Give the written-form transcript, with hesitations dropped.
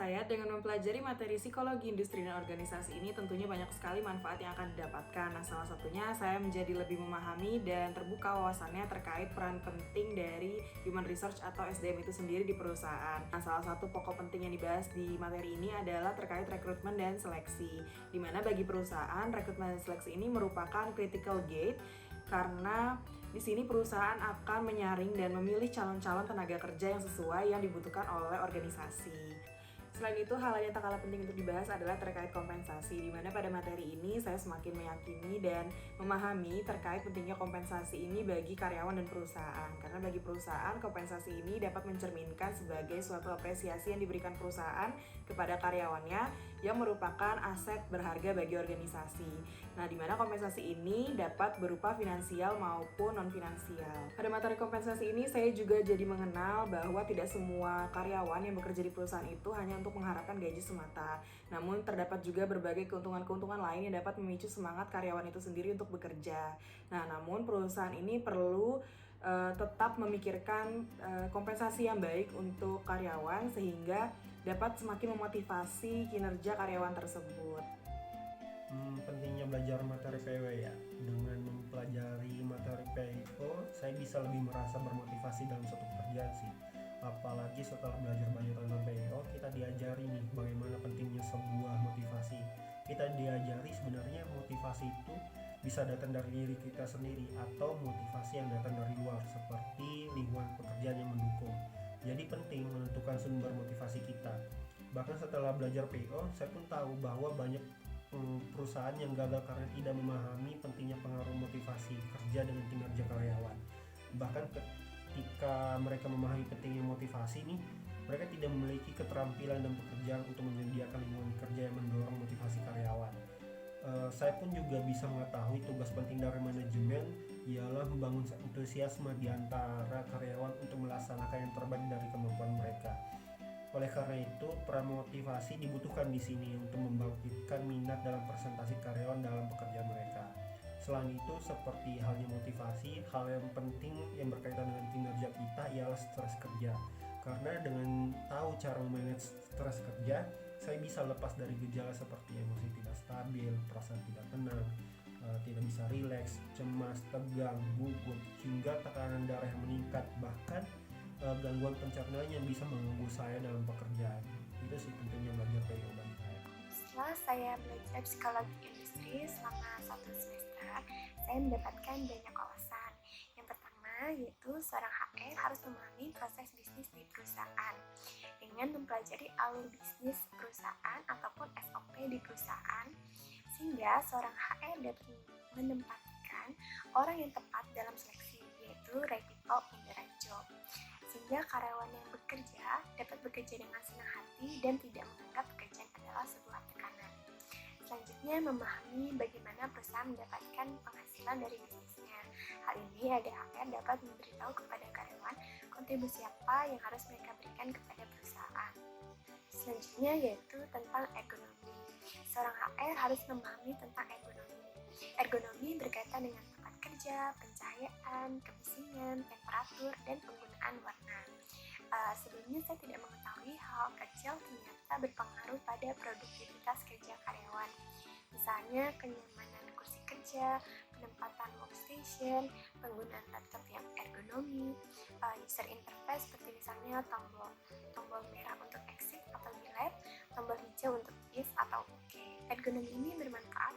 saya dengan mempelajari materi psikologi industri dan organisasi ini tentunya banyak sekali manfaat yang akan didapatkan. Nah, salah satunya saya menjadi lebih memahami dan terbuka wawasannya terkait peran penting dari human research atau SDM itu sendiri di perusahaan. Nah, salah satu pokok penting yang dibahas di materi ini adalah terkait rekrutmen dan seleksi. Di mana bagi perusahaan, rekrutmen dan seleksi ini merupakan critical gate karena di sini perusahaan akan menyaring dan memilih calon-calon tenaga kerja yang sesuai yang dibutuhkan oleh organisasi. Selain itu, hal lain yang tak kalah penting untuk dibahas adalah terkait kompensasi, di mana pada materi ini saya semakin meyakini dan memahami terkait pentingnya kompensasi ini bagi karyawan dan perusahaan. Karena bagi perusahaan, kompensasi ini dapat mencerminkan sebagai suatu apresiasi yang diberikan perusahaan kepada karyawannya yang merupakan aset berharga bagi organisasi. Nah, di mana kompensasi ini dapat berupa finansial maupun non-finansial. Pada materi kompensasi ini, saya juga jadi mengenal bahwa tidak semua karyawan yang bekerja di perusahaan itu hanya untuk mengharapkan gaji semata. Namun terdapat juga berbagai keuntungan-keuntungan lain yang dapat memicu semangat karyawan itu sendiri untuk bekerja. Nah, namun perusahaan ini perlu tetap memikirkan kompensasi yang baik untuk karyawan sehingga dapat semakin memotivasi kinerja karyawan tersebut. Pentingnya belajar materi PW ya. Dengan mempelajari materi PIO, saya bisa lebih merasa bermotivasi dalam suatu pekerjaan sih. Apalagi setelah belajar banyak tentang PIO, kita diajari nih bagaimana pentingnya sebuah motivasi. Kita diajari sebenarnya motivasi itu bisa datang dari diri kita sendiri atau motivasi yang datang dari luar seperti lingkungan pekerjaan yang mendukung. Jadi penting menentukan sumber motivasi kita. Bahkan setelah belajar PIO, saya pun tahu bahwa banyak perusahaan yang gagal karena tidak memahami pentingnya pengaruh motivasi kerja dengan kinerja karyawan. Bahkan ketika mereka memahami pentingnya motivasi nih, mereka tidak memiliki keterampilan dan pekerjaan untuk menyediakan lingkungan kerja yang mendorong motivasi karyawan. Saya pun juga bisa mengetahui tugas penting dari manajemen ialah membangun antusiasme di antara karyawan untuk melaksanakan yang terbaik dari kemampuan mereka. Oleh karena itu, peran motivasi dibutuhkan di sini untuk membangkitkan minat dalam presentasi karyawan dalam pekerjaan mereka. Selain itu, seperti halnya motivasi, hal yang penting yang berkaitan dengan kinerja kita ialah stres kerja. Karena dengan tahu cara memanage stres kerja, saya bisa lepas dari gejala seperti emosi tidak stabil, perasaan tidak tenang, tidak bisa rileks, cemas, tegang, gugup, hingga tekanan darah yang meningkat, bahkan gangguan pencernaan yang bisa mengganggu saya dalam pekerjaan. Itu sih pentingnya belajar PIO bagi saya. Setelah saya belajar psikologi industri selama 1 semester, saya mendapatkan banyak wawasan. Yang pertama yaitu seorang HR harus memahami proses bisnis di perusahaan dengan mempelajari alur bisnis perusahaan ataupun SOP di perusahaan, sehingga seorang HR dapat menempatkan orang yang tepat dalam seleksi, yaitu right people in the right job, sehingga karyawan yang bekerja dapat bekerja dengan senang hati dan tidak menganggap pekerjaan adalah sebuah tekanan. Selanjutnya, memahami bagaimana perusahaan mendapatkan penghasilan dari bisnisnya. Hal ini ada HR dapat memberitahu kepada karyawan kontribusi apa yang harus mereka berikan kepada perusahaan. Selanjutnya yaitu tentang ergonomi. Seorang HR harus memahami tentang ergonomi. Ergonomi berkaitan dengan tempat kerja, pencahayaan, kebisingan, temperatur, dan penggunaan warna. Sebelumnya saya tidak mengetahui hal kecil ternyata berpengaruh pada produktivitas kerja karyawan. Misalnya kenyamanan kursi kerja, penempatan workstation, penggunaan laptop yang ergonomi, user interface seperti misalnya tombol merah untuk exit atau delete, tombol hijau untuk if atau OK. Ergonomi ini bermanfaat